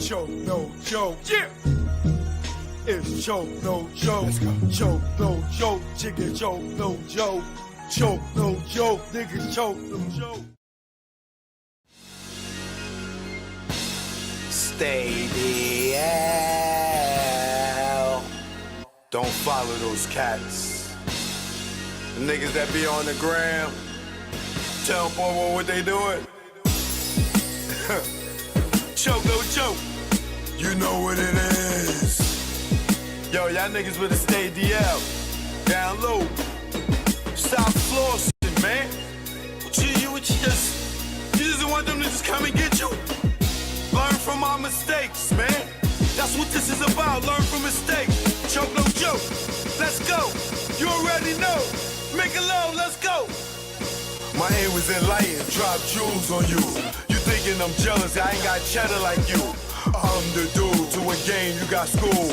choke, no joke. Yeah. It's choke, no joke. Let's go. Choke, no joke. Chicken choke, no joke. Choke, no joke. Niggas choke, no joke. Stay the hell. Don't follow those cats. The niggas that be on the gram. Tell them, boy, what they doing. Choke, no joke. You know what it is. Yo, y'all niggas better stay DL. Down low. Stop flossing, man. You just want them to just come and get you? Learn from our mistakes, man. That's what this is about. Learn from mistakes. Choke, no joke. Let's go. You already know. Make it low. Let's go. My aim was enlightened. Drop jewels on you. You thinking I'm jealous? I ain't got cheddar like you. I'm the dude to a game, you got school.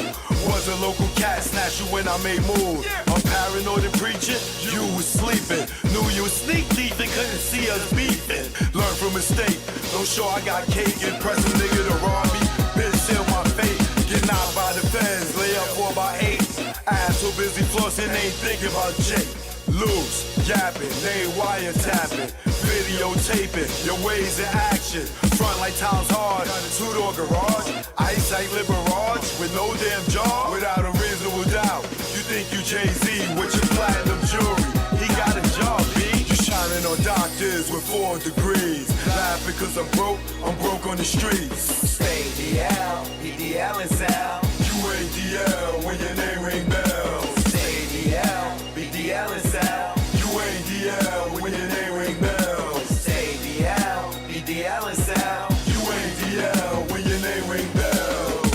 Was a local cat, snatch you when I made moves. I'm paranoid and preaching, you was sleeping. Knew you was sneak thief and couldn't see us beefing. Learn from mistake, don't show I got cake. Impress a nigga to rob me, bitch seal my fate. Get knocked by the feds, lay up for about 8. Ass so busy flossing, ain't thinking about Jake. Loose, yapping, they wiretapping, videotaping, your ways in action. Front like times hard, two-door garage, ice like Liberage, with no damn jaw, without a reasonable doubt. You think you Jay-Z with your platinum jewelry, he got a job, B. You shining on doctors with 4 degrees, laughing cause I'm broke on the streets. Stay DL, BDL and Sal. You ain't DL when your name ring bells. Stay DL, BDL and Sal. You ain't DL when your name ring bells. Stay DL, BDL and Sal. You ain't DL when your name ring bells.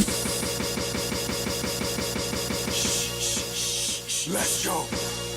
Shh, let's go.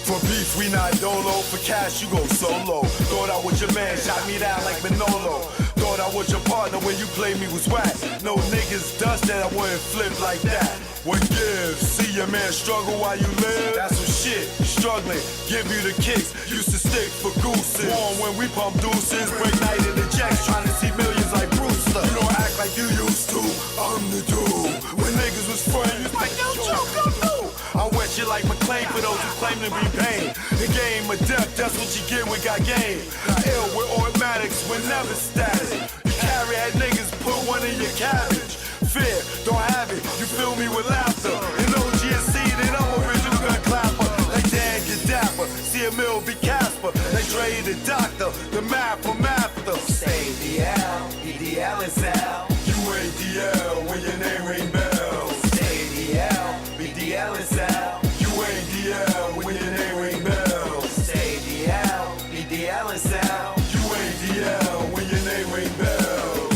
For beef, we not dolo. For cash, you go solo. Thought I was your man, shot me down like Manolo. Thought I was your partner when you played me was whack. No niggas dust that I wouldn't flip like that. What gives? See your man struggle while you live? That's some shit. Struggling, give you the kicks. Used to stick for gooses. Warm when we pump deuces. Break night in the jacks, trying to see millions like Brewster. You don't act like you used to. I'm the dude. When niggas was friends, you was like, yo, Joe, come through. I wet you like McClain for those who claim to be pain. The game of death, that's what you get with got game. Ill with automatics, we're never static. You carry head niggas, put one in your cabbage. Fear, don't have it, you fill me with laughter. In OGSC, then I'm original gun clapper. Like Dan Gadapper, see a mill be Casper. Like Dre the doctor, the map from after. Stay DL, EDL and Sal. You ain't DL when your name ring bells. Stay DL, BDL and Sal. You ain't DL when your name ring bells. Stay DL, BDL and Sal. You ain't DL when your name ring bells.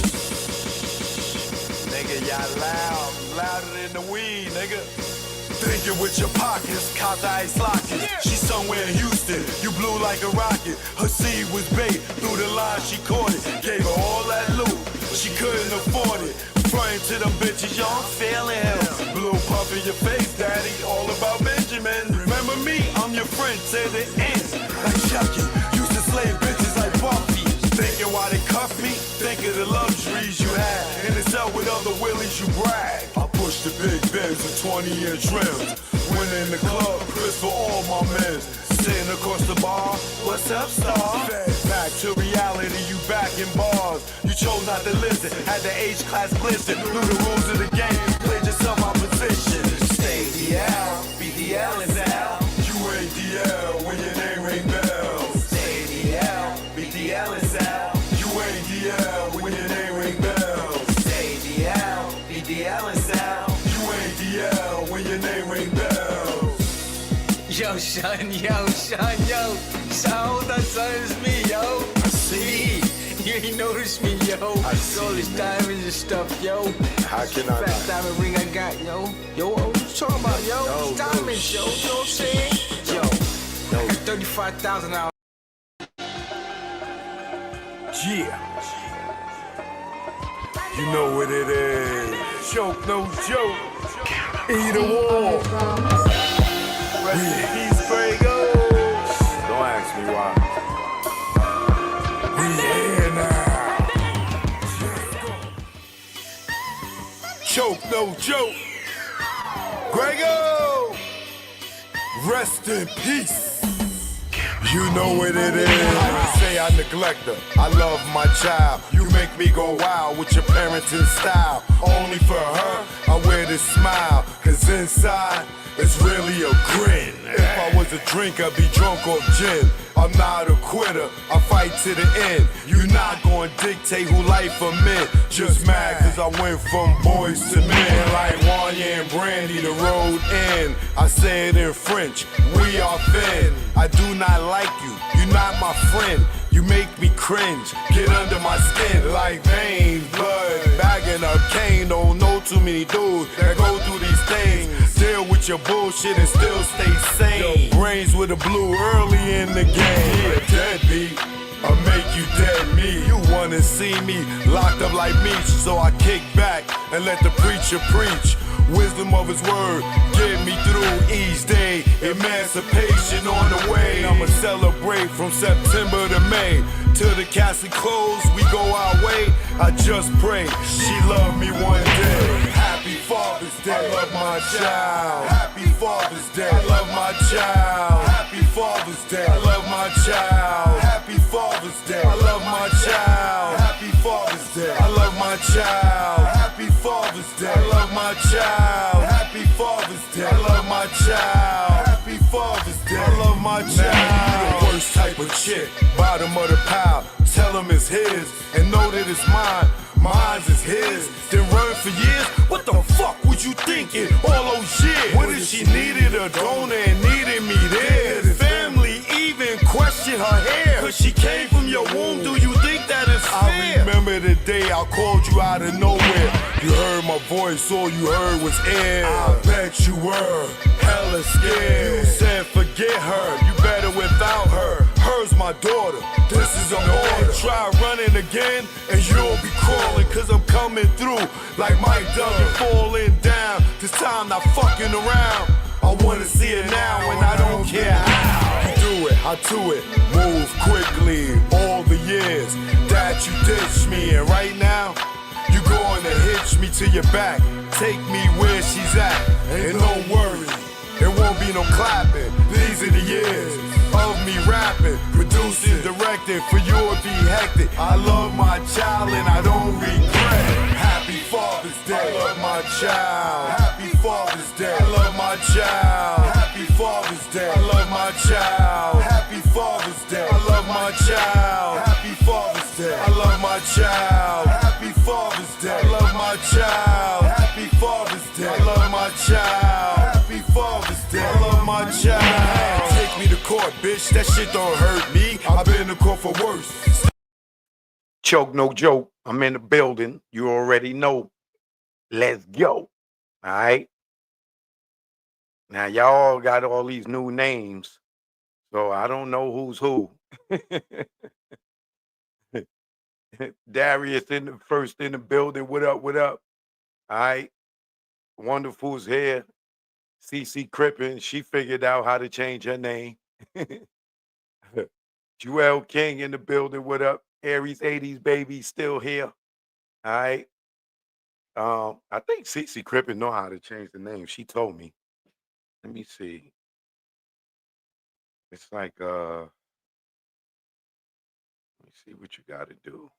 Nigga, y'all loud, louder than the weed, nigga. Thinking with your pockets, cop the ice locket. She somewhere in Houston, you blew like a rocket. Her seed was bait, through the line she caught it. Gave her all that loot, she couldn't afford it. Frontin' to them bitches, yo, I'm feeling him. Blue puff in your face, daddy, all about Benjamin. Remember me, I'm your friend, to the end. Like Chucky, used to slave bitches like Buffy. Thinking why they cuff me, think of the luxuries you had. In the cell with other willies, you brag. I push the big Benz with 20-inch rims. Went in the club, Chris for all my men. Sitting across the bar, what's up, star? Back to reality, you back in bars. You chose not to listen, had the H-class glisten. Knew the rules of the game, played yourself out position. Stay DL, BDL and Sal. You ain't DL when your name ring bells. Stay DL, BDL and Sal. You ain't DL when your name ring bells. Stay DL, BDL and Sal. You ain't DL when your name ring bells. Yo, son, yo. So that's me, yo. I see. You ain't noticed me, yo. I see, all this man. diamonds and stuff, yo. How can I Fat not? diamond ring I got, yo. Yo, what you talking about, yo? No, It's diamonds, yo. You know what I'm saying? Yo, I got 35,000 out. Yeah. You know what it is. Choke, no joke. Eat a wall. Rest in peace, Fuego. Don't ask me why. We here now. choke, no joke. Grego, rest in peace. You know what it is. I say I neglect her. I love my child. You make me go wild with your parenting style. Only for her, I wear this smile. Cause inside, it's really a grin. If I was a drink, I'd be drunk off gin. I'm not a quitter, I fight to the end. You're not gonna dictate who life I'm in. Just mad cause I went from boys to men. Like Wanya and Brandy, the road end. I say it in French, we are thin. I do not like you, you're not my friend. You make me cringe, get under my skin like veins, blood, bagging a cane. Don't know too many dudes that go through these things. Deal with your bullshit and still stay sane. Your brains with a blue early in the game. Yeah, deadbeat, I'll make you dead me. You wanna see me locked up like me, so I kick back and let the preacher preach. Wisdom of his word, get me through each day. Emancipation on the way. I'ma celebrate from September to May. Till the casket close, we go our way. I just pray she love me one day. Happy Father's Day, I love my child. Happy Father's Day, I love my child. Happy Father's Day, I love my child. Happy Father's Day, I love my child. Happy Father's Day, I love my child. Happy Father's Day, I love my child. Happy Father's Day, I love my child. Happy Father's Day, I love my child. You the worst type of chick, bottom of the pile. Tell him it's his, and know that it's mine. Mine's is his, then run for years. What the fuck was you thinking all those years? What if she needed a donor and needed me there? Did family even question her hair? Cause she came from your womb, do you think that is fair? I remember the day I called you out of nowhere. You heard my voice, all you heard was air. I bet you were hella scared. You said forget her, you better without her. Her's my daughter, this is an order. Try running again and you'll be crawling. Cause I'm coming through like Mike Duggan falling down. This time not fucking around. I wanna see it now and I don't care how. You do it, I do it, move quickly. All the years that you ditched me, and right now you going to hitch me to your back. Take me where she's at, and don't worry, it won't be no clapping. These are the years of me rapping, producing, directing. For you it'd be hectic. I love my child and I don't regret it. Happy Father's Day, I love my child. Happy Father's Day, I love my child. Happy Father's Day, I love my child. Happy Father's Day, I love my child. Happy Father's Day, I love my child. Happy Father's Day, I love my child. Happy Father's Day, I love my child. Happy Father's Day, I love my child. Take me to court, bitch, that shit don't hurt me. I've been to court for worse. Choke, no joke. I'm in the building. You already know. Let's go. All right. Now, y'all got all these new names, so I don't know who's who. Darius first in the building. What up? What up? All right. Wonderful's here. CC Crippen, she figured out how to change her name. Joel King in the building. What up? Aries 80s baby still here. All right. I think CC Crippen know how to change the name. She told me. Let me see. It's like let me see what you got to do.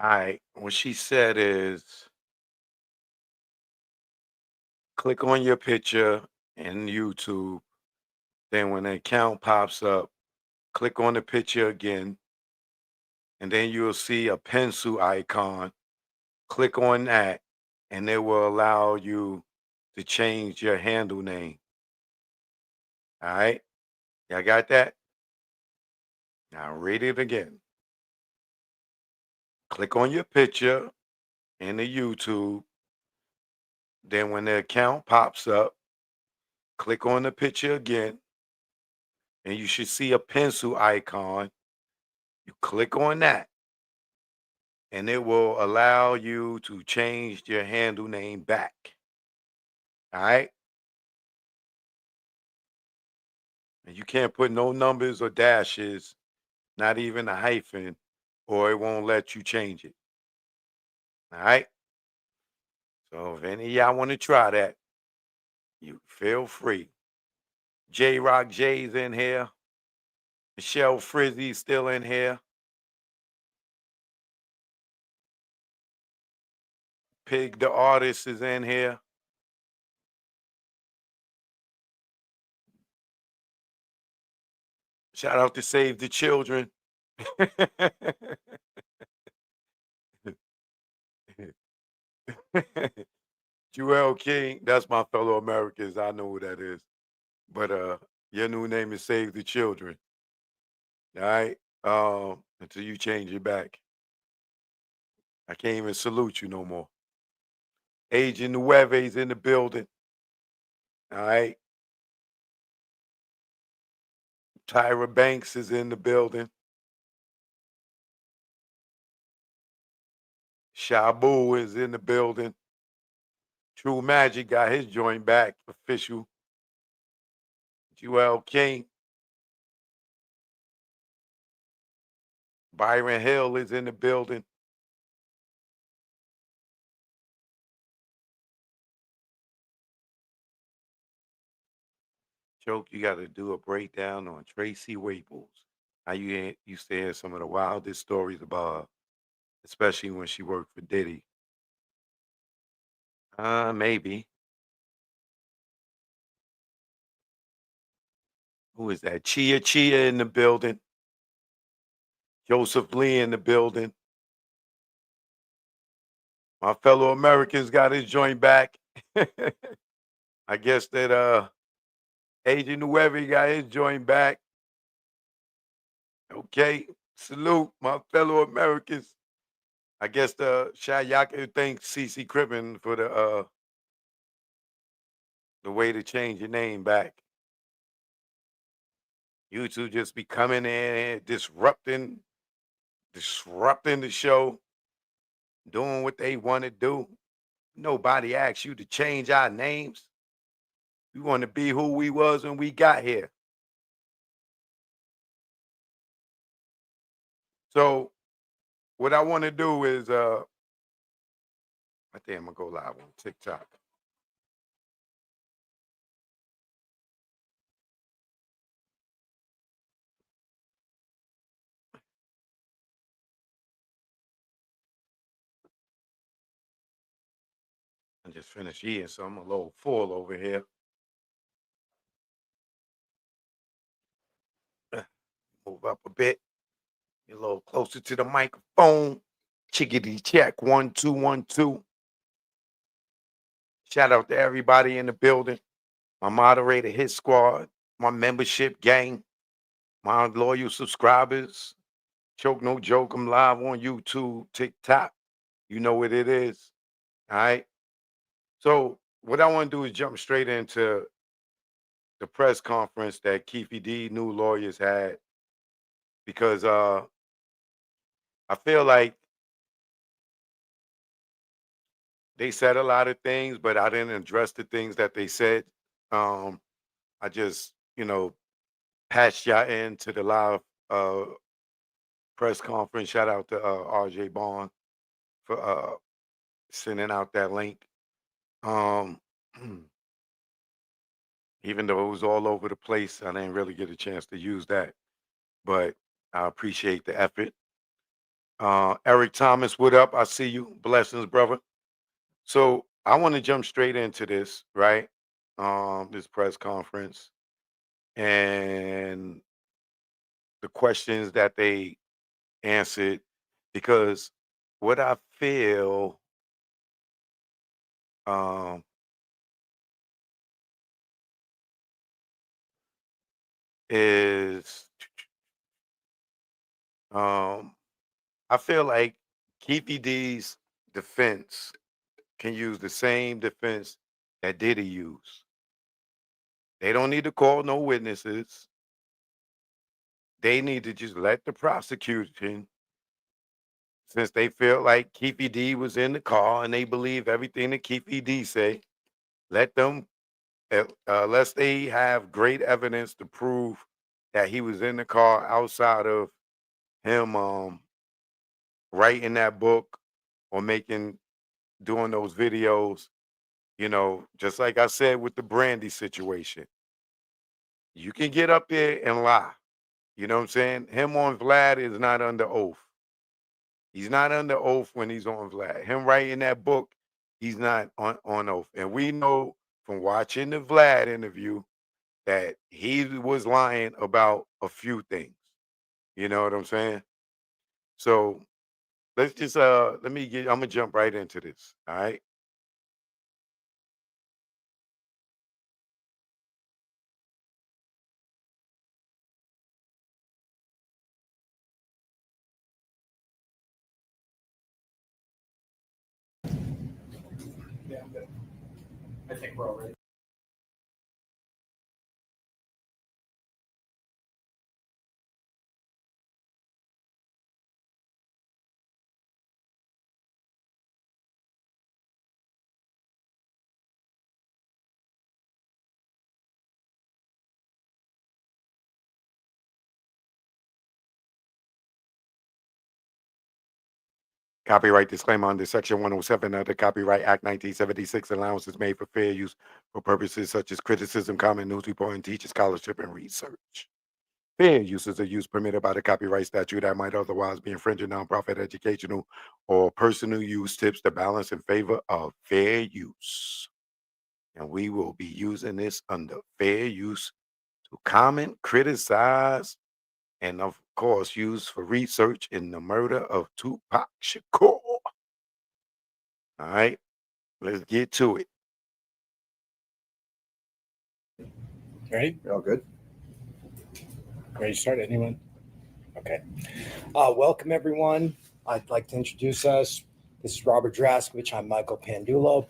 All right. What she said is click on your picture in YouTube. Then when the account pops up, click on the picture again. And then you'll see a pencil icon. Click on that, and it will allow you to change your handle name. All right. Y'all got that? Now read it again. Click on your picture in the YouTube. Then when the account pops up, click on the picture again, and you should see a pencil icon. You click on that, and it will allow you to change your handle name back. All right. And you can't put no numbers or dashes, not even a hyphen, or it won't let you change it. All right. So if any of y'all want to try that, you feel free. J Rock J's in here. Michelle Frizzy's still in here. Pig the artist is in here. Shout out to Save the Children. Joel King, that's my fellow Americans. I know who that is. But your new name is Save the Children. All right. Until you change it back. I can't even salute you no more. Agent Nueve's in the building. All right. Tyra Banks is in the building. Shabu is in the building. True Magic got his joint back official. Joel King. Byron Hill is in the building. Choke, you got to do a breakdown on Tracy Waples. How you used to hear some of the wildest stories about her, especially when she worked for Diddy. Maybe. Who is that? Chia in the building. Joseph Lee in the building. My fellow Americans got his joint back. I guess that Agent Nueve got his joint back. Okay. Salute my fellow Americans. I guess the Shayaka thanks CC Crippen for the way to change your name back. You two just be coming in, disrupting the show, doing what they want to do. Nobody asked you to change our names. We want to be who we was when we got here. So what I want to do is I think I'm gonna go live on TikTok. I just finished eating, so I'm a little full over here. Move up a bit. Get a little closer to the microphone. Chickadee check 1 2 1 2. Shout out to everybody in the building. My moderator, his squad, my membership gang, my loyal subscribers. Choke no joke. I'm live on YouTube, TikTok. You know what it is. All right. So what I want to do is jump straight into the press conference that Keefe D new lawyers had, because I feel like they said a lot of things, but I didn't address the things that they said. I just, patched y'all into the live press conference. Shout out to RJ Bond for sending out that link. Um, even though it was all over the place, I didn't really get a chance to use that, but I appreciate the effort. Eric Thomas, what up? I see you. Blessings, brother. So I want to jump straight into this, right? This press conference and the questions that they answered, because what I feel um, is I feel like Keefe D's defense can use the same defense that Diddy used. They don't need to call no witnesses. They need to just let the prosecution, since they feel like Keefe D was in the car and they believe everything that Keefe D say, let them, unless they have great evidence to prove that he was in the car outside of him writing that book or doing those videos, just like I said with the Brandy situation. You can get up there and lie. You know what I'm saying? Him on Vlad is not under oath. He's not under oath when he's on Vlad. Him writing that book, he's not on oath. And we know from watching the Vlad interview that he was lying about a few things. You know what I'm saying? So let's just I'm gonna jump right into this. All right. Yeah, I'm good. I think we're all ready. Copyright disclaimer under Section 107 of the Copyright Act 1976. Allowance is made for fair use for purposes such as criticism, comment, news reporting, teaching, scholarship, and research. Fair use is a use permitted by the copyright statute that might otherwise be infringing nonprofit, educational, or personal use tips the balance in favor of fair use. And we will be using this under fair use to comment, criticize, and of course use for research in the murder of Tupac Shakur. All right, let's get to it. Ready? All good? Ready to start? Anyone? Okay. Welcome, everyone. I'd like to introduce us. This is Robert Draskowicz. I'm Michael Pandulo.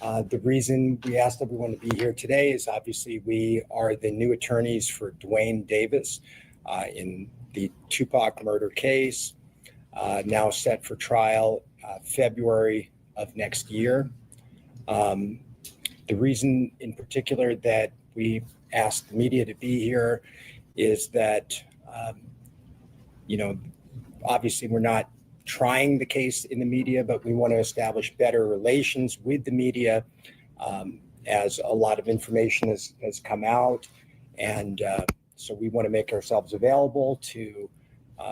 The reason we asked everyone to be here today is obviously we are the new attorneys for Dwayne Davis in the Tupac murder case, now set for trial February of next year. The reason in particular that we asked the media to be here is that, obviously we're not trying the case in the media, but we want to establish better relations with the media as a lot of information has come out. And so we want to make ourselves available to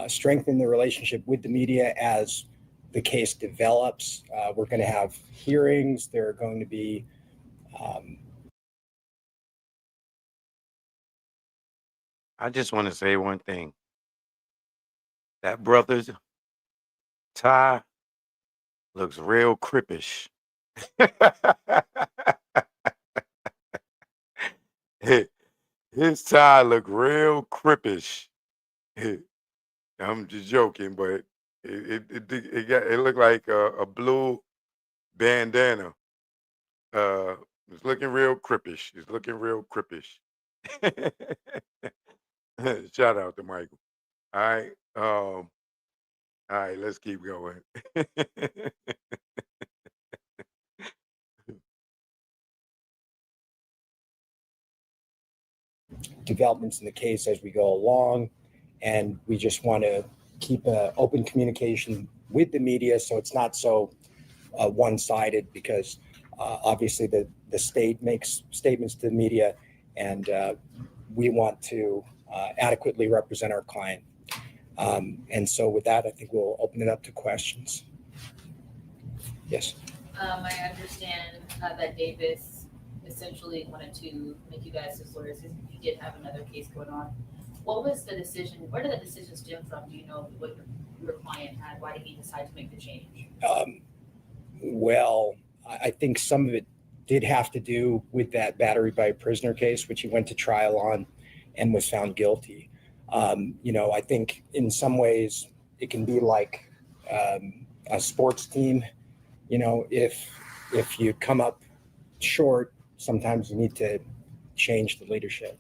strengthen the relationship with the media as the case develops. We're going to have hearings. There are going to be I just want to say one thing. That brother's tie looks real crippish. His tie look real crippish. I'm just joking, but it looked like a blue bandana. It's looking real crippish. It's looking real crippish. Shout out to Michael. All right. All right, let's keep going. developments in the case as we go along. And we just want to keep open communication with the media so it's not so one-sided, because obviously the state makes statements to the media, and we want to adequately represent our client. And so with that, I think we'll open it up to questions. Yes. I understand that Davis essentially wanted to make you guys his lawyers. He did have another case going on. What was the decision? Where did that decision stem from? Do you know what your client had? Why did he decide to make the change? Well, I think some of it did have to do with that battery by a prisoner case, which he went to trial on and was found guilty. I think in some ways it can be like a sports team. If you come up short, sometimes you need to change the leadership.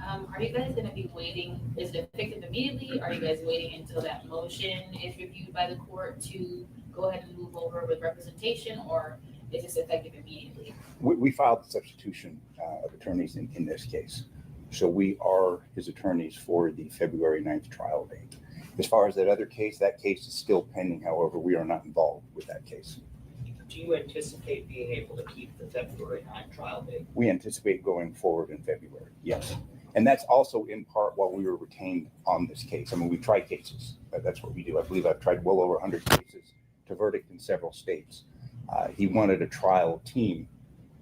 Are you guys gonna be waiting, is it effective immediately? Are you guys waiting until that motion is reviewed by the court to go ahead and move over with representation, or is this effective immediately? We filed the substitution of attorneys in this case. So we are his attorneys for the February 9th trial date. As far as that other case, that case is still pending. However, we are not involved with that case. Do you anticipate being able to keep the February 9th trial date? We anticipate going forward in February, yes. And that's also in part while we were retained on this case. I mean, we try cases. That's what we do. I believe I've tried well over 100 cases to verdict in several states. He wanted a trial team,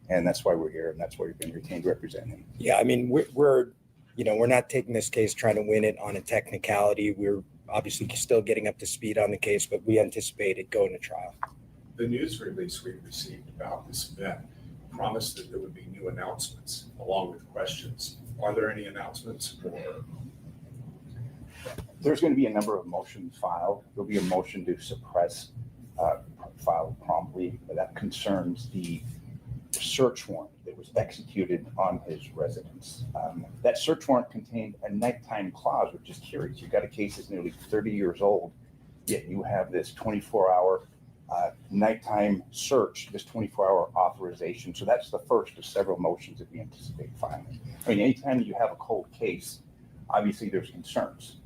and that's why we're here, and that's why we've been retained to represent him. Yeah, I mean, we're not taking this case trying to win it on a technicality. We're obviously still getting up to speed on the case, but we anticipate it going to trial. The news release we received about this event promised that there would be new announcements along with questions. Are there any announcements? Or There's going to be a number of motions filed. There'll be a motion to suppress filed promptly that concerns the search warrant that was executed on his residence. That search warrant contained a nighttime clause, which is curious. You've got a case that's nearly 30 years old, yet you have this 24-hour nighttime search, this 24-hour authorization. So that's the first of several motions that we anticipate filing. I mean, anytime you have a cold case, obviously there's concerns.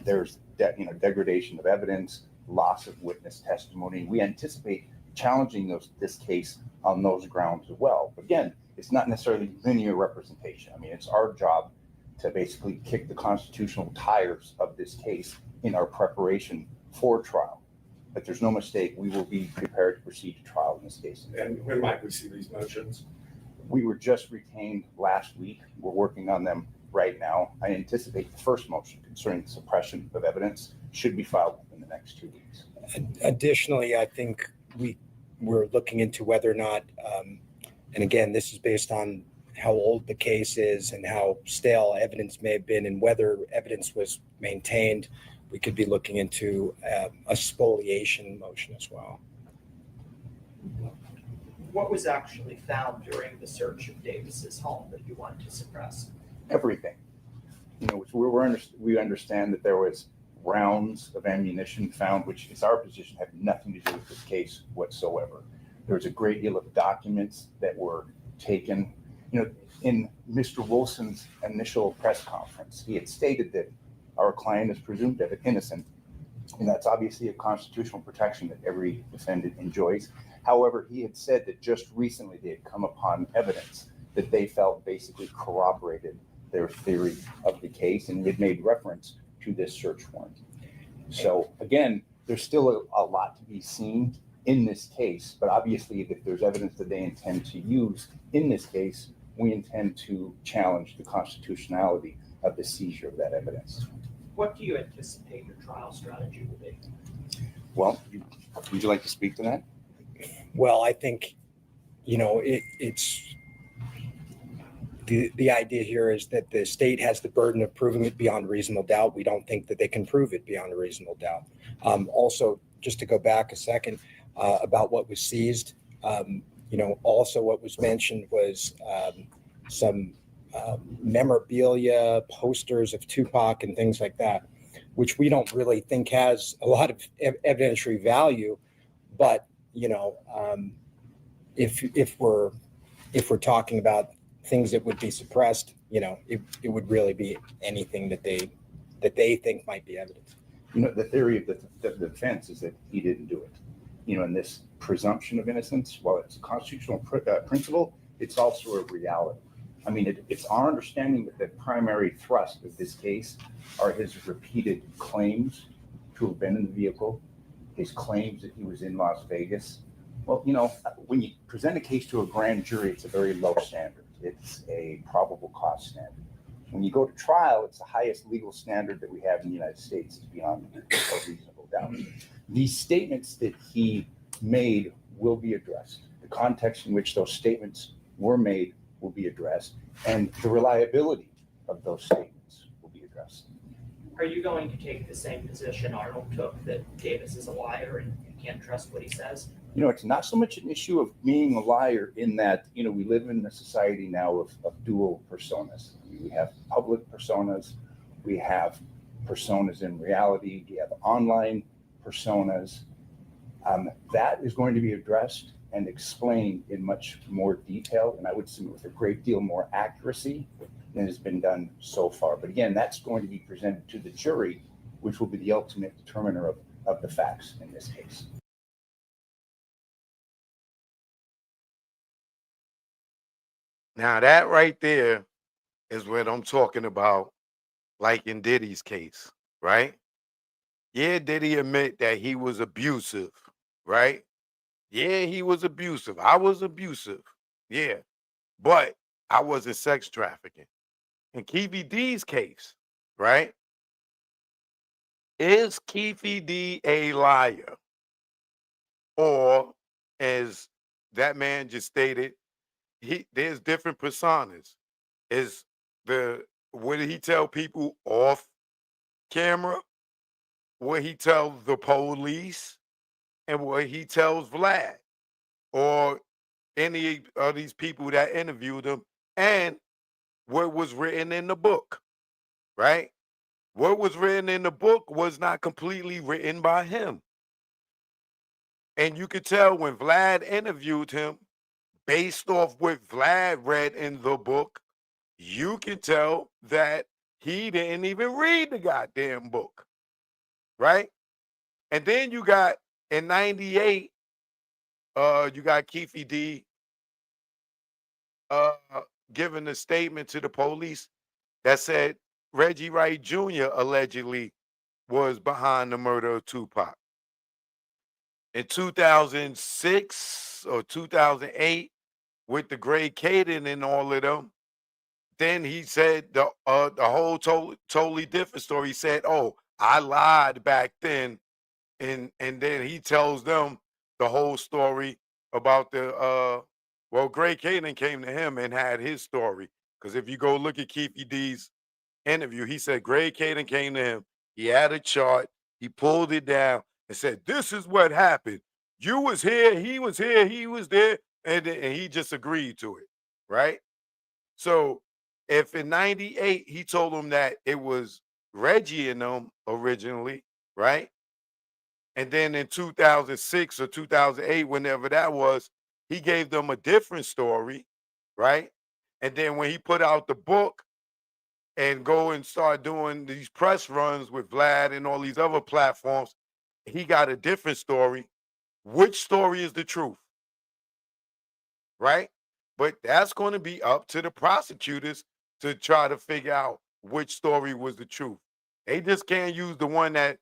There's degradation of evidence, loss of witness testimony. We anticipate challenging this case on those grounds as well. But again, it's not necessarily linear representation. I mean, it's our job to basically kick the constitutional tires of this case in our preparation for trial. But there's no mistake, we will be prepared to proceed to trial in this case. and when might we see these motions? We were just retained last week. We're working on them right now. I anticipate the first motion concerning the suppression of evidence should be filed in the next 2 weeks. Additionally, I think we're looking into whether or not, and again, this is based on how old the case is and how stale evidence may have been and whether evidence was maintained. We could be looking into a spoliation motion as well. What was actually found during the search of Davis's home that you wanted to suppress? Everything. We understand that there was rounds of ammunition found, which is our position, had nothing to do with this case whatsoever. There was a great deal of documents that were taken. In Mr. Wilson's initial press conference, he had stated that our client is presumed innocent, and that's obviously a constitutional protection that every defendant enjoys. However, he had said that just recently they had come upon evidence that they felt basically corroborated their theory of the case, and had made reference to this search warrant. So again, there's still a lot to be seen in this case, but obviously if there's evidence that they intend to use in this case, we intend to challenge the constitutionality of the seizure of that evidence. What do you anticipate your trial strategy will be? Well, would you like to speak to that? Well, I think, it's the idea here is that the state has the burden of proving it beyond reasonable doubt. We don't think that they can prove it beyond a reasonable doubt. Also, just to go back a second about what was seized, also what was mentioned was some memorabilia, posters of Tupac and things like that, which we don't really think has a lot of evidentiary value. But if we're talking about things that would be suppressed, it would really be anything that they think might be evidence. The theory of the defense is that he didn't do it. And this presumption of innocence, while it's a constitutional principle, it's also a reality. I mean, it's our understanding that the primary thrust of this case are his repeated claims to have been in the vehicle, his claims that he was in Las Vegas. Well, when you present a case to a grand jury, it's a very low standard. It's a probable cause standard. When you go to trial, it's the highest legal standard that we have in the United States. It's beyond a reasonable doubt. These statements that he made will be addressed. The context in which those statements were made will be addressed, and the reliability of those statements will be addressed. Are you going to take the same position Arnold took, that Davis is a liar and you can't trust what he says? It's not so much an issue of being a liar in that, we live in a society now of dual personas. I mean, we have public personas, we have personas in reality, we have online personas. That is going to be addressed and explained in much more detail, and I would submit with a great deal more accuracy than has been done so far. But again, that's going to be presented to the jury, which will be the ultimate determiner of the facts in this case. Now that right there is what I'm talking about, like in Diddy's case, right? Yeah, Diddy admit that he was abusive, right? Yeah, he was abusive. I was abusive. Yeah. But I wasn't sex trafficking. In Keefe D's case, right? Is Keefe D a liar? Or as that man just stated, there's different personas. Is what did he tell people off camera? What he tells the police and what he tells Vlad or any of these people that interviewed him and what was written in the book, right? What was written in the book was not completely written by him. And you could tell when Vlad interviewed him, based off what Vlad read in the book, you can tell that he didn't even read the goddamn book, right? And then you got in 98, you got Keefe D uh giving a statement to the police that said Reggie Wright Jr. allegedly was behind the murder of Tupac. In 2006 or 2008, with the Grey Caden and all of them, then he said the whole totally different story. He said, "Oh, I lied back then," and then he tells them the whole story about the well, Grey Caden came to him and had his story. Because if you go look at Keefe D's interview, he said Greg Caden came to him. He had a chart. He pulled it down and said, "This is what happened. You was here. He was here. He was there." And he just agreed to it, right? So if in 98 he told him that it was Reggie and them originally, right? And then in 2006 or 2008, whenever that was, he gave them a different story, right? And then when he put out the book, and go and start doing these press runs with Vlad and all these other platforms, he got a different story. Which story is the truth? Right? But that's going to be up to the prosecutors to try to figure out which story was the truth. They just can't use the one that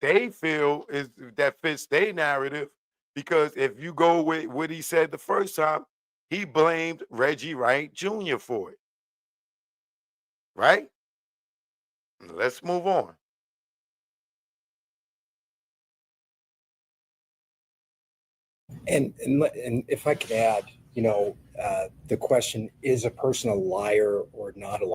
they feel is that fits their narrative, because if you go with what he said the first time, he blamed Reggie Wright Jr. for it. Right? Let's move on. And if I could add, the question, is a person a liar or not a liar?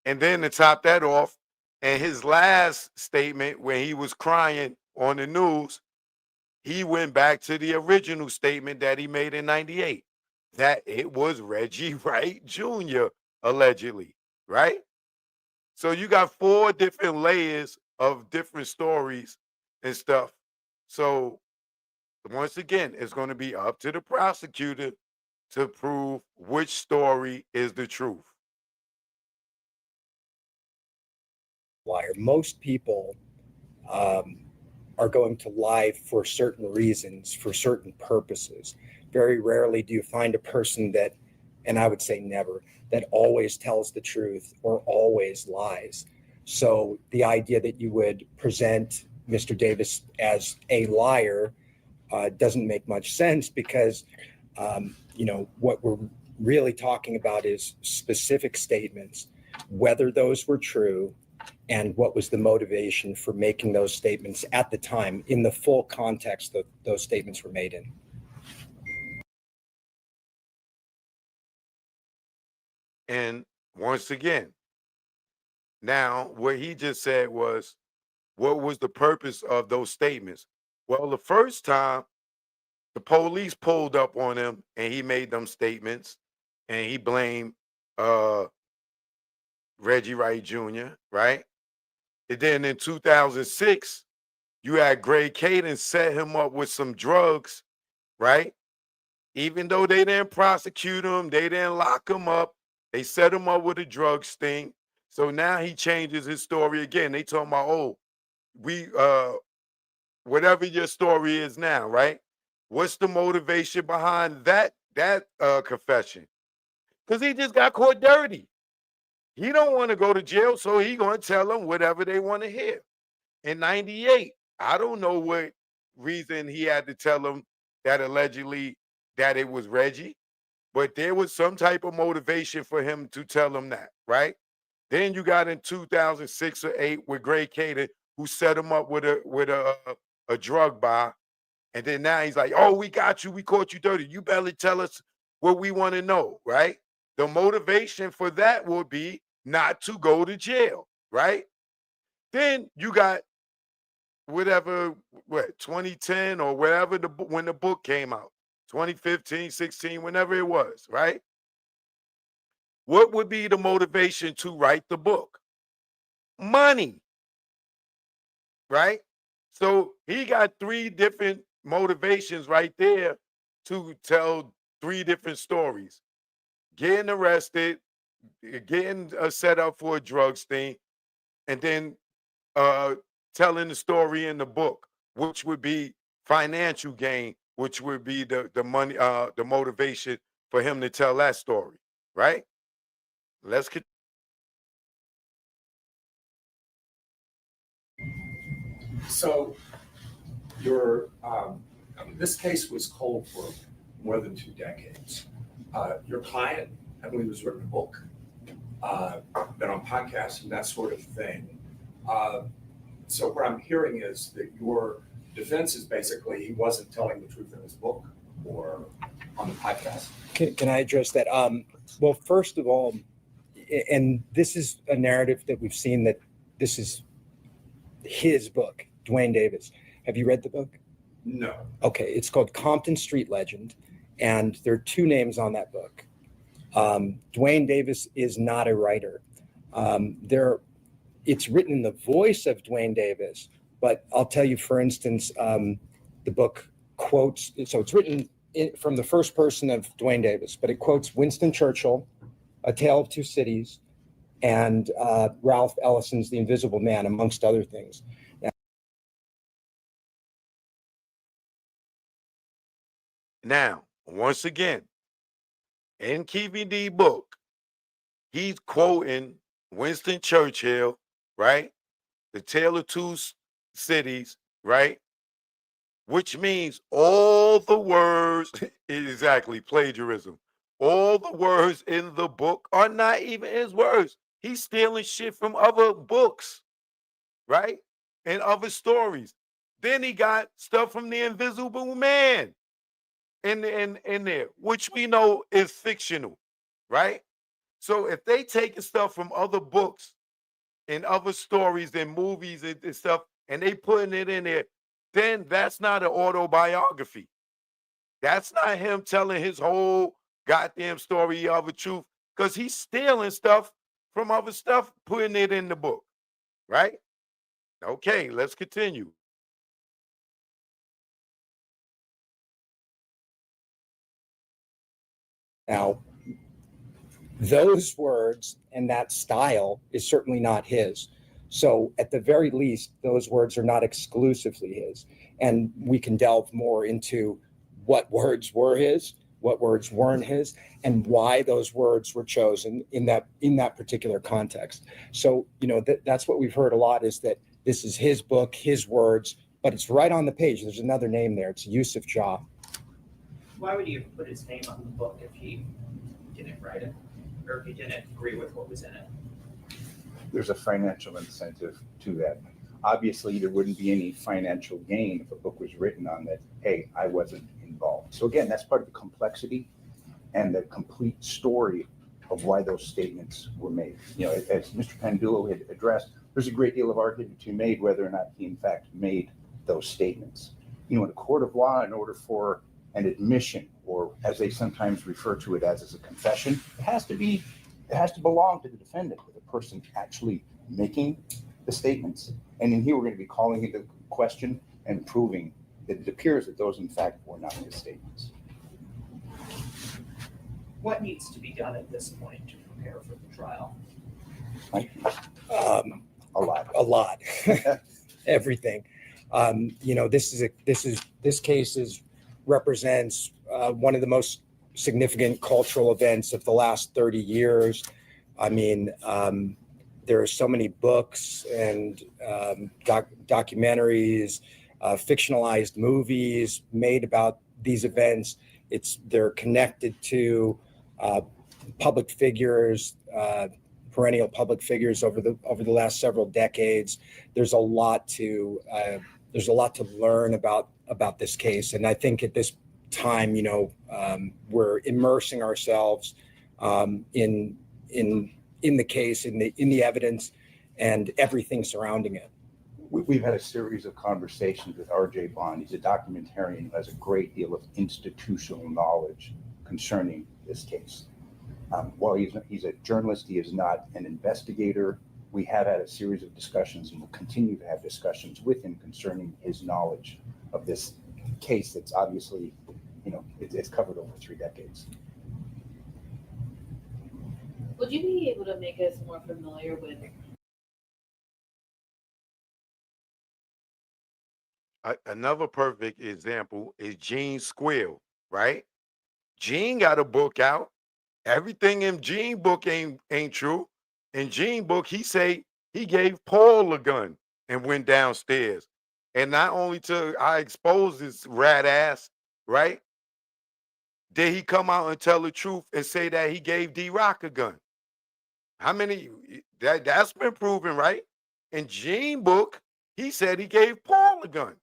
And then to top that off, and his last statement when he was crying on the news, he went back to the original statement that he made in 98, that it was Reggie Wright Jr. allegedly, right? So you got 4 different layers of different stories and stuff. So once again, it's going to be up to the prosecutor to prove which story is the truth. Liar. Most people are going to lie for certain reasons, for certain purposes. Very rarely do you find a person that, and I would say never, that always tells the truth or always lies. So the idea that you would present Mr. Davis as a liar doesn't make much sense, because what we're really talking about is specific statements, whether those were true, and what was the motivation for making those statements at the time in the full context that those statements were made in. And once again, now what he just said was, what was the purpose of those statements? Well, the first time the police pulled up on him and he made them statements and he blamed uh Reggie Wright Jr., right? And then in 2006, you had Greg Caden set him up with some drugs, right? Even though they didn't prosecute him, they didn't lock him up, they set him up with a drug sting. So now he changes his story again. They talking about, oh, we whatever your story is now, right? What's the motivation behind that confession? Because he just got caught dirty. He don't want to go to jail, so he gonna tell them whatever they want to hear. In '98, I don't know what reason he had to tell them that allegedly that it was Reggie, but there was some type of motivation for him to tell them that, right? Then you got in 2006 or 8 with Greg Caden, who set him up with a drug buy. And then now he's like, oh, we got you. We caught you dirty. You better tell us what we want to know, right? The motivation for that would be not to go to jail, right? Then you got whatever, 2010 or whatever, when the book came out, 2015, 16, whenever it was, right? What would be the motivation to write the book? Money, right? So he got 3 different motivations right there to tell 3 different stories: getting arrested, getting set up for a drug sting, and then telling the story in the book, which would be financial gain, which would be the money, the motivation for him to tell that story, right? Let's get. So this case was cold for more than 2 decades. Your client, I believe, has written a book, been on podcasts and that sort of thing. So what I'm hearing is that your defense is basically he wasn't telling the truth in his book or on the podcast. Can I address that? Well, first of all, and this is a narrative that we've seen, that this is his book, Dwayne Davis. Have you read the book? No. Okay, it's called Compton Street Legend, and there are 2 names on that book. Dwayne Davis is not a writer. It's written in the voice of Dwayne Davis, but I'll tell you, for instance, the book quotes, so it's written from the first person of Dwayne Davis, but it quotes Winston Churchill, A Tale of Two Cities, and Ralph Ellison's The Invisible Man, amongst other things. Now, once again, in KVD book, he's quoting Winston Churchill, right? The Tale of Two Cities, right? Which means all the words, exactly, plagiarism. All the words in the book are not even his words. He's stealing shit from other books, right? And other stories. Then he got stuff from The Invisible Man in there, which we know is fictional, right? So if they taking stuff from other books and other stories and movies and stuff, and they putting it in there, then that's not an autobiography. That's not him telling his whole goddamn story of the truth, because he's stealing stuff from other stuff, putting it in the book, right? Okay, let's continue. Now, those words and that style is certainly not his. So at the very least, those words are not exclusively his. And we can delve more into what words were his, what words weren't his, and why those words were chosen in that particular context. So, that's what we've heard a lot, is that this is his book, his words, but it's right on the page. There's another name there. It's Yusuf Jah. Why would you put his name on the book if he didn't write it, or if he didn't agree with what was in it? There's a financial incentive to that. Obviously, there wouldn't be any financial gain if a book was written on that, hey, I wasn't involved. So again, that's part of the complexity and the complete story of why those statements were made. As Mr. Pandulo had addressed, there's a great deal of argument to be made whether or not he in fact made those statements. in a court of law, in order for an admission, or as they sometimes refer to it as a confession, it has to belong to the defendant, the person actually making the statements. And in here, we're going to be calling into question and proving that it appears that those, in fact, were not his statements. What needs to be done at this point to prepare for the trial? A lot. Everything. This case represents one of the most significant cultural events of the last 30 years. I mean, there are so many books and documentaries, fictionalized movies made about these events. They're connected to public figures, perennial public figures over the last several decades. There's a lot to learn about this case, and I think at this time, we're immersing ourselves in the case, in the evidence, and everything surrounding it. We've had a series of conversations with R.J. Bond. He's a documentarian who has a great deal of institutional knowledge concerning this case. While he's a journalist, he is not an investigator. We have had a series of discussions and will continue to have discussions with him concerning his knowledge of this case that's obviously, it's covered over 3 decades. Would you be able to make us more familiar with Another perfect example is Gene Squill, right? Gene got a book out. Everything in Gene book ain't true. In Gene book, he say he gave Paul a gun and went downstairs. And not only I exposed his rat ass, right? Did he come out and tell the truth and say that he gave D-Rock a gun? How many? That's been proven, right? In Gene book, he said he gave Paul a gun.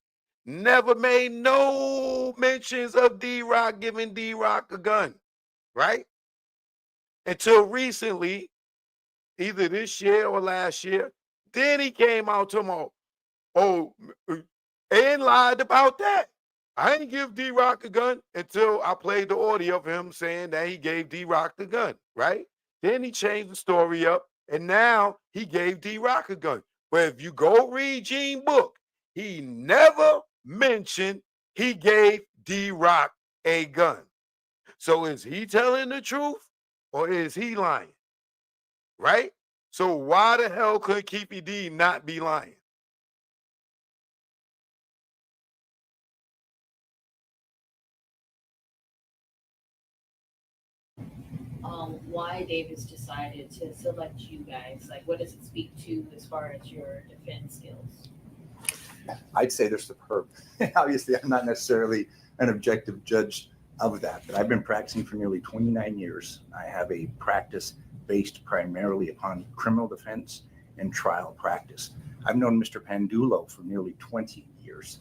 Never made no mentions of D-Rock giving D-Rock a gun, right? Until recently, either this year or last year, then he came out tomorrow. And lied about that. I didn't give D-Rock a gun until I played the audio of him saying that he gave D-Rock the gun, right? Then he changed the story up, and now he gave D-Rock a gun. But if you go read Gene book, he never mentioned he gave D-Rock a gun. So is he telling the truth or is he lying? Right? So why the hell could Keefe D not be lying? why Davis decided to select you guys? Like, what does it speak to as far as your defense skills? I'd say they're superb. Obviously, I'm not necessarily an objective judge of that, but I've been practicing for nearly 29 years. I have a practice based primarily upon criminal defense and trial practice. I've known Mr. Pandulo for nearly 20 years.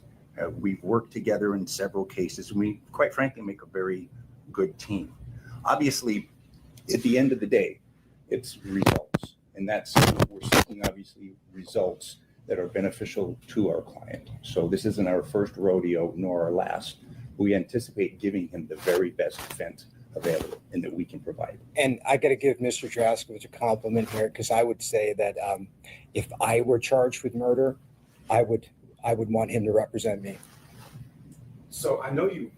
We've worked together in several cases, and we, quite frankly, make a very good team. Obviously, at the end of the day, it's results, and that's what we're seeking, obviously, results that are beneficial to our client. So this isn't our first rodeo, nor our last. We anticipate giving him the very best defense available and that we can provide. And I got to give Mr. Draskowitz a compliment here, because I would say that if I were charged with murder, I would want him to represent me. So I know you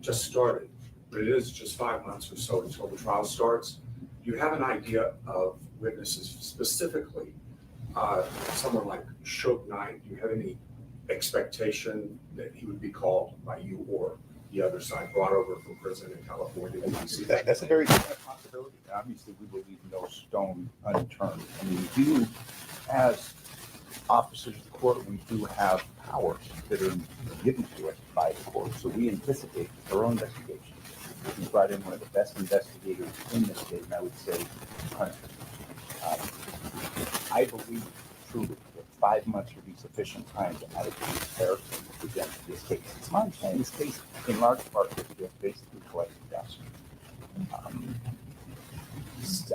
just started, but it is just 5 months or so until the trial starts. Do you have an idea of witnesses, specifically someone like Suge Knight? Do you have any expectation that he would be called by you or the other side, brought over from prison in California? That's a very good possibility. Obviously, we will leave no stone unturned. I mean, we do, as officers of the court, we do have powers that are given to us by the court. So we anticipate our own investigation. We brought in one of the best investigators in this state, and I would say, I believe truly that 5 months would be sufficient time to adequately prepare and present this case. It's my understanding this case, in large part, is basically collecting dust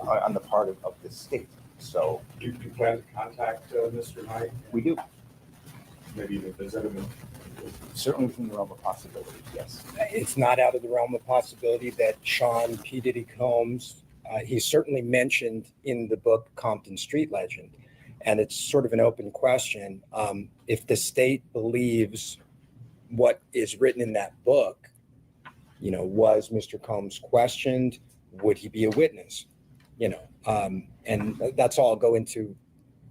on the part of the state. So, Do you plan to contact Mr. Knight? we do. Maybe even visit him Certainly within the realm of possibility, yes. It's not out of the realm of possibility that Sean P. Diddy Combs, he's certainly mentioned in the book Compton Street Legend. And it's sort of an open question. If the state believes what is written in that book, was Mr. Combs questioned? Would he be a witness? And that's all I'll go into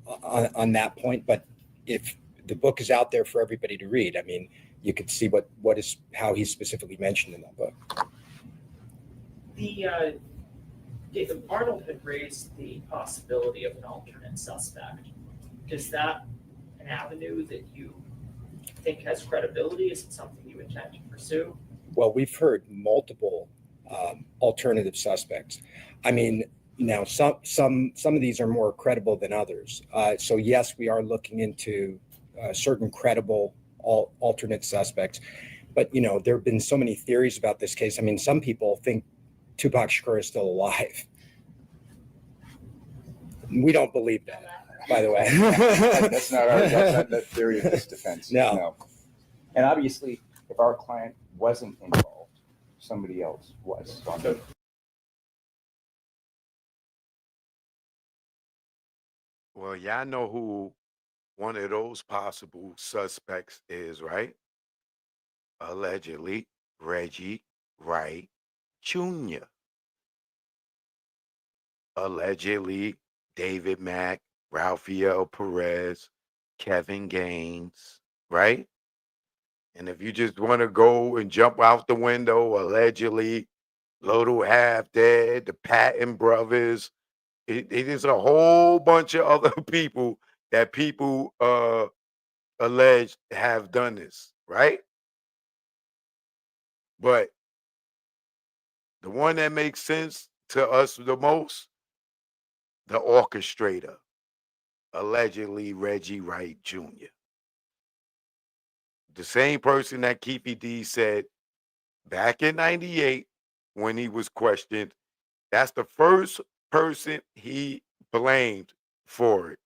on that point. But if the book is out there for everybody to read, I mean, you could see how he's specifically mentioned in that book. Arnold had raised the possibility of an alternate suspect. Is that an avenue that you think has credibility? Is it something you intend to pursue? Well, we've heard multiple alternative suspects. I mean, now some of these are more credible than others. So yes, we are looking into certain credible alternate suspects. But there have been so many theories about this case. I mean, some people think Tupac Shakur is still alive. We don't believe that, by the way. That's not the theory of this defense. No. And obviously, if our client wasn't involved, somebody else was. Well, y'all know who one of those possible suspects is, right? Allegedly, Reggie Wright Jr. Allegedly, David Mack, Rafael Perez, Kevin Gaines, right? And if you just want to go and jump out the window, allegedly, Little Half Dead, the Patton brothers, it is a whole bunch of other people that people alleged have done this, right? But the one that makes sense to us the most, the orchestrator, allegedly Reggie Wright Jr. The same person that Keefe D said back in 98 when he was questioned, that's the first person he blamed for it.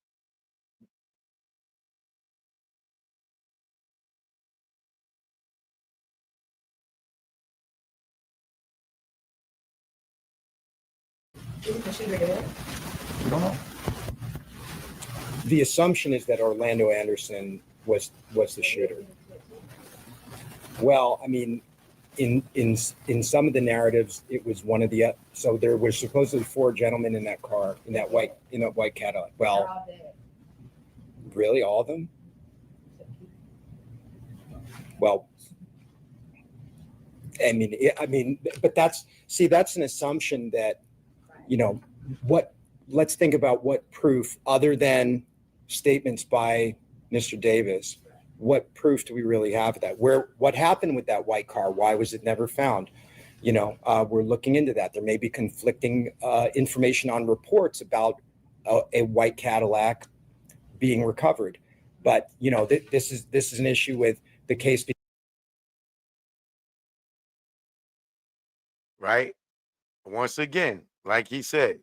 We don't know. The assumption is that Orlando Anderson was the shooter. Well, I mean, in some of the narratives, it was one of the so there were supposedly 4 gentlemen in that car in that white Cadillac. Well, really, all of them? Well, I mean, but that's an assumption that let's think about what proof other than statements by Mr. Davis. What proof do we really have of that? What happened with that white car? Why was it never found? We're looking into that. There may be conflicting information on reports about a white Cadillac being recovered, but this is an issue with the case. Right? Once again, like he said,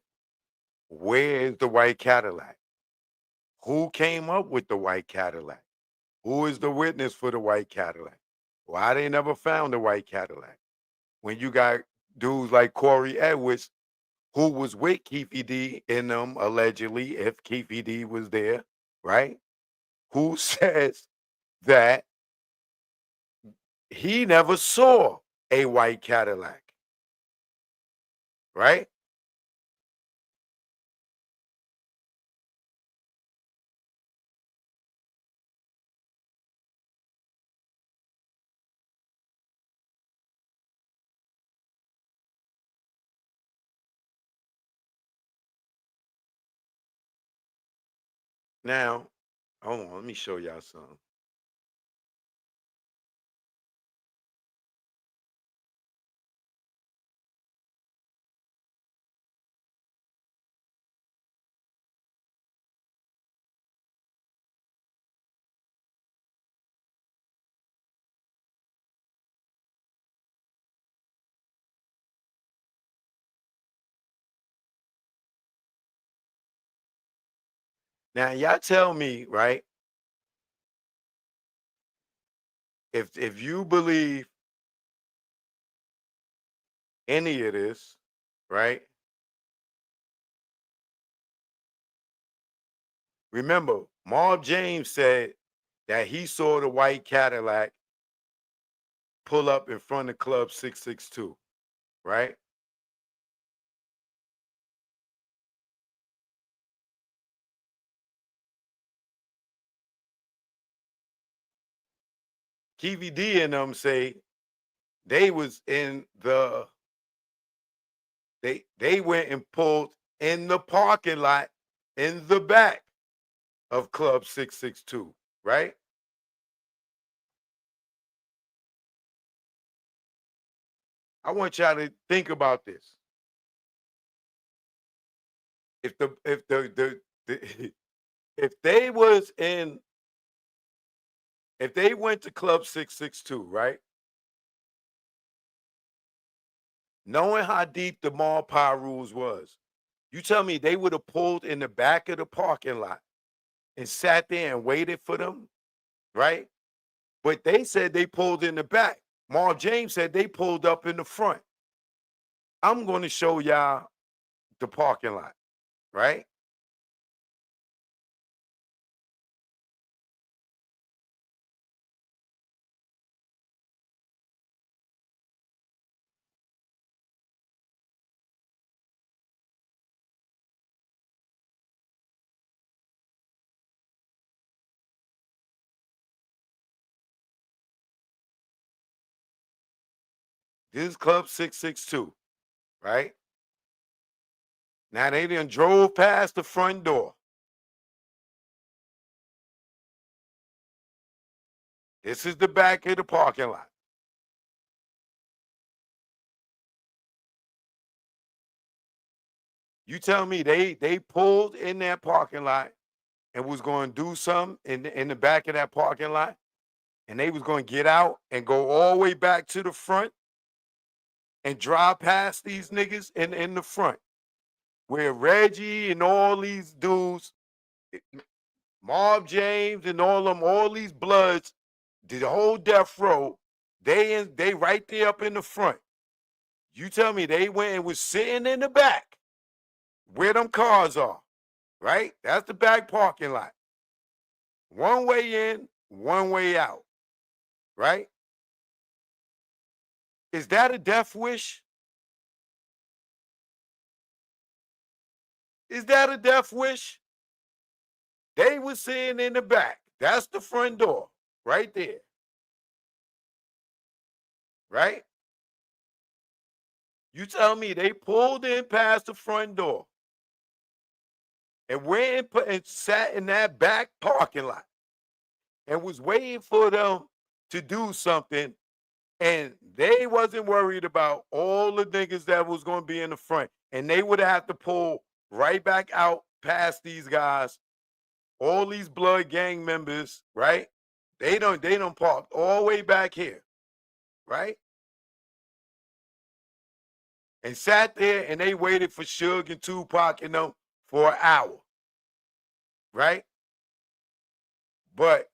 where is the white Cadillac? Who came up with the white Cadillac? Who is the witness for the white Cadillac? Why they never found the white Cadillac? When you got dudes like Corey Edwards, who was with Keefe D in them, allegedly, if Keefe D was there, right? Who says that he never saw a white Cadillac, right? Now, hold on, let me show y'all something. Now, y'all tell me, right? if you believe any of this, right? Remember, Marv James said that he saw the white Cadillac pull up in front of Club 662, right? Keefe D and them say they was in the they went and pulled in the parking lot in the back of Club 662, right? I want y'all to think about this. If if they was in if they went to Club 662, right? Knowing how deep the mall power rules was, you tell me they would have pulled in the back of the parking lot and sat there and waited for them, right? But they said they pulled in the back. Marv James said they pulled up in the front. I'm going to show y'all the parking lot, right? This is Club 662, right? Now they done drove past the front door. This is the back of the parking lot. You tell me they pulled in that parking lot and was going to do something in the back of that parking lot, and they was going to get out and go all the way back to the front and drive past these niggas in the front, where Reggie and all these dudes, Marv James and all them, all these bloods, the whole death row, they right there up in the front. You tell me they went and was sitting in the back where them cars are, right? That's the back parking lot. One way in, one way out, right? Is that a death wish? Is that a death wish? They was sitting in the back. That's the front door right there, right? You tell me they pulled in past the front door and went and sat in that back parking lot and was waiting for them to do something, and they wasn't worried about all the niggas that was going to be in the front, and they would have to pull right back out past these guys, all these blood gang members, right? They don't park all the way back here, right? And sat there and they waited for Suge and Tupac and them for an hour, right? But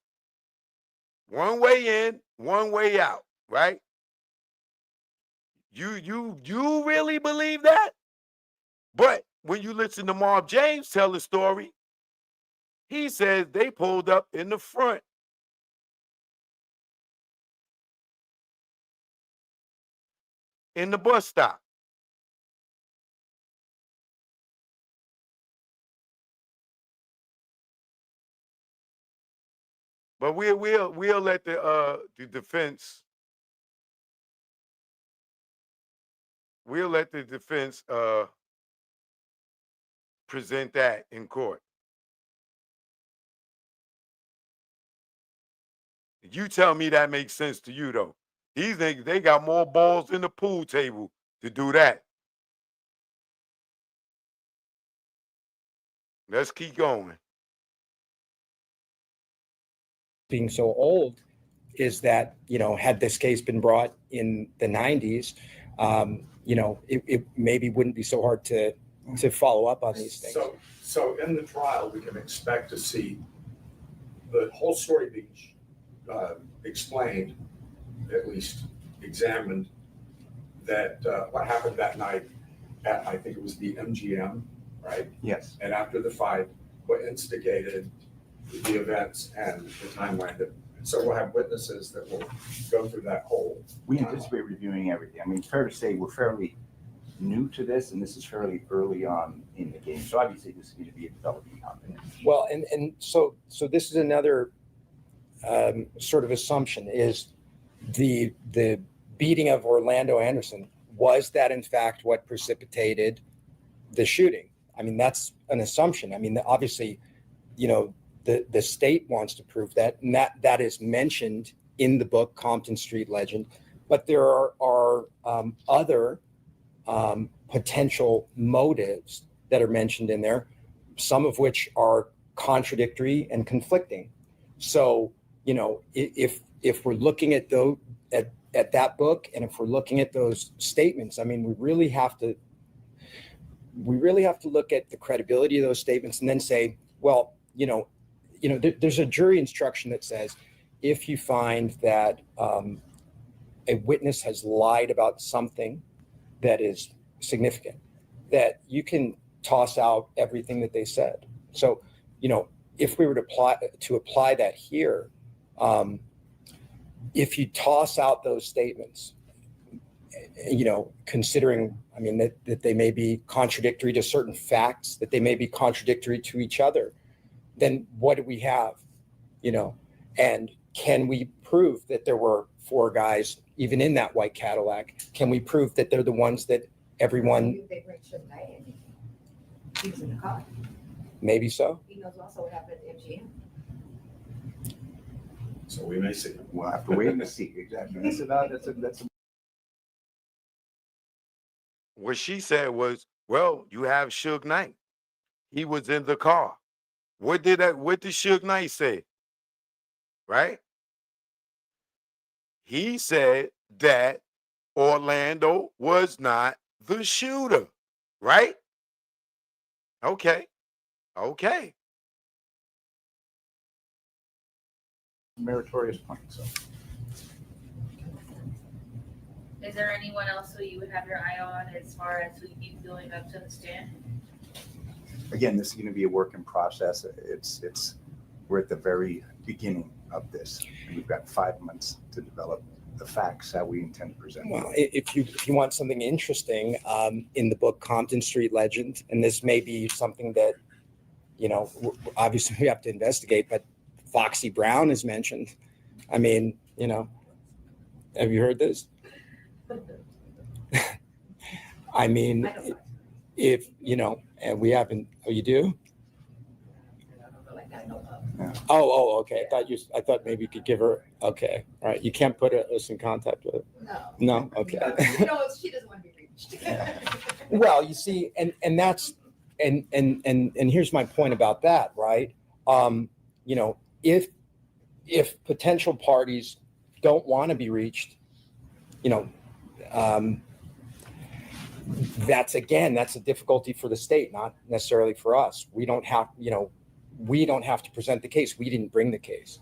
one way in, one way out, right? You really believe that? But when you listen to Marv James tell the story, he says they pulled up in the front. In the bus stop. But we'll let the defense present that in court. You tell me that makes sense to you though. These niggas, they got more balls in the pool table to do that. Let's keep going. Being so old is that, had this case been brought in the 90s, it maybe wouldn't be so hard to follow up on these things. So in the trial, we can expect to see the whole story being explained at least examined that what happened that night at, I think it was the MGM, right? Yes. And after the fight, what instigated the events and the timeline that, so we'll have witnesses that will go through that whole. We anticipate reviewing everything. I mean, fair to say, we're fairly new to this, and this is fairly early on in the game. So obviously, this is going to be a developing topic. Well, and so this is another sort of assumption is the beating of Orlando Anderson, was that in fact what precipitated the shooting? I mean, that's an assumption. I mean, obviously, you know, the state wants to prove that, and that is mentioned in the book Compton Street Legend, but there are other potential motives that are mentioned in there, some of which are contradictory and conflicting. So, you know, if we're looking at that book, and if we're looking at those statements, I mean, we really have to look at the credibility of those statements and then say, well, there's a jury instruction that says if you find that a witness has lied about something that is significant, that you can toss out everything that they said. So, you know, if we were to apply that here, if you toss out those statements, you know, considering, I mean, that they may be contradictory to certain facts, that they may be contradictory to each other, then what do we have? You know, and can we prove that there were 4 guys even in that white Cadillac? Can we prove that they're the ones that everyone? They bring Suge Knight in. He was in the car. Maybe so. He knows also what happened at MGM. So we may see. We'll have to wait and see. Exactly. That's a What she said was, well, you have Suge Knight. He was in the car. What did Suge Knight say? Right? He said that Orlando was not the shooter. Right? Okay. meritorious point. So Is there anyone else who you would have your eye on as far as who you keep going up to the stand? again, this is going to be a work in process. We're at the very beginning of this, and we've got 5 months to develop the facts that we intend to present. Well, if you want something interesting, in the book Compton Street Legend, and this may be something that, you know, obviously we have to investigate, but Foxy Brown is mentioned. I mean, you know, have you heard this? I mean, if, you know, and we haven't, oh, you do? Oh, okay. I thought maybe you could give her, okay. All right. You can't put us in contact with her. No? Okay. No, she doesn't want to be reached. Well, you see, and that's, and here's my point about that, right? You know, if potential parties don't want to be reached, you know, that's a difficulty for the state, not necessarily for us. We don't have to present the case. We didn't bring the case.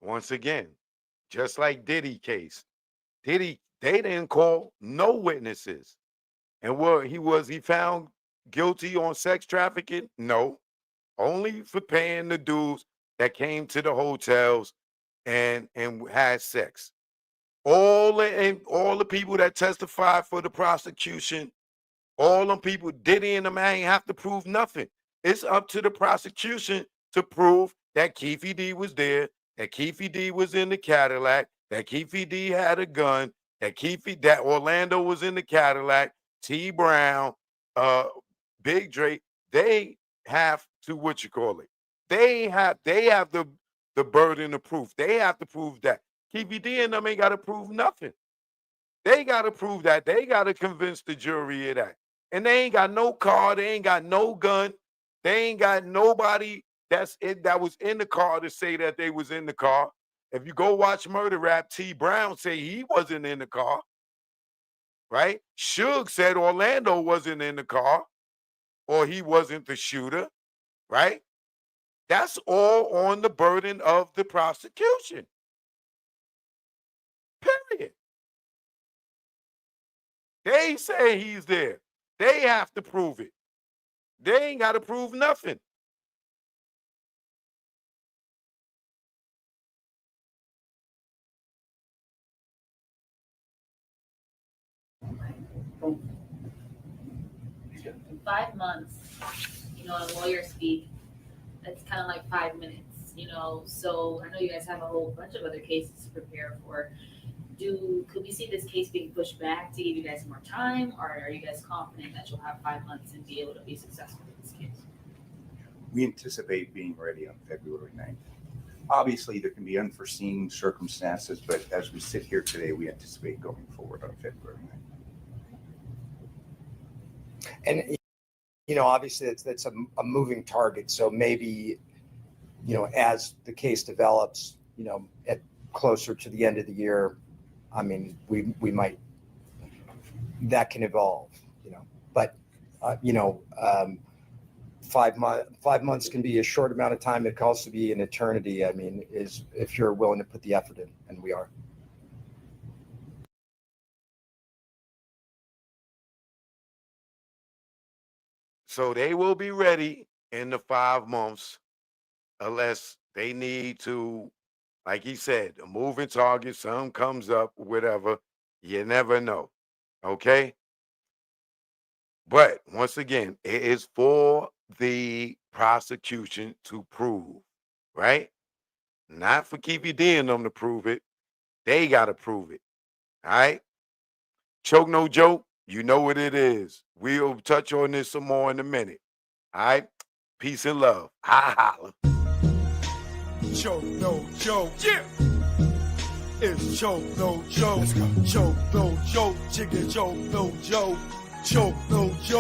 Once again, just like Diddy case, they didn't call no witnesses. And he found guilty on sex trafficking? No, only for paying the dudes that came to the hotels and had sex. All the people that testified for the prosecution, all them people, Diddy and them ain't have to prove nothing. It's up to the prosecution to prove that Keefe D was there, that Keefe D was in the Cadillac, that Keefe D had a gun, that Orlando was in the Cadillac, T Brown, Big Drake. They have to They have the burden of proof. They have to prove that. Keefe D and them ain't got to prove nothing. They got to prove that. They got to convince the jury of that. And they ain't got no car. They ain't got no gun. They ain't got nobody that was in the car to say that they was in the car. If you go watch Murder Rap, T Brown say he wasn't in the car. Right? Suge said Orlando wasn't in the car. or he wasn't the shooter, right? That's all on the burden of the prosecution. Period. They say he's there. They have to prove it. They ain't got to prove nothing. In 5 months, in lawyer speak, that's kind of like 5 minutes. So I know you guys have a whole bunch of other cases to prepare for. Could we see this case being pushed back to give you guys more time, or are you guys confident that you'll have 5 months and be able to be successful in this case? We anticipate being ready on February 9th. Obviously, there can be unforeseen circumstances, but as we sit here today, we anticipate going forward on February 9th. And, obviously that's a moving target. So maybe, as the case develops, at closer to the end of the year, I mean, we might, that can evolve, but, 5 months can be a short amount of time. It can also be an eternity. I mean, is if you're willing to put the effort in, and we are. So they will be ready in the 5 months unless they need to, like he said, a moving target, something comes up, whatever. You never know. Okay? But once again, it is for the prosecution to prove, right? Not for Keefe D and them to prove it. They got to prove it. All right? Choke no joke. You know what it is. We'll touch on this some more in a minute. All right? Peace and love. Holla. Choke no joke. Yeah. It's choke no joke. Let's go. Choke no joke. Chicken choke no joke. Choke no joke.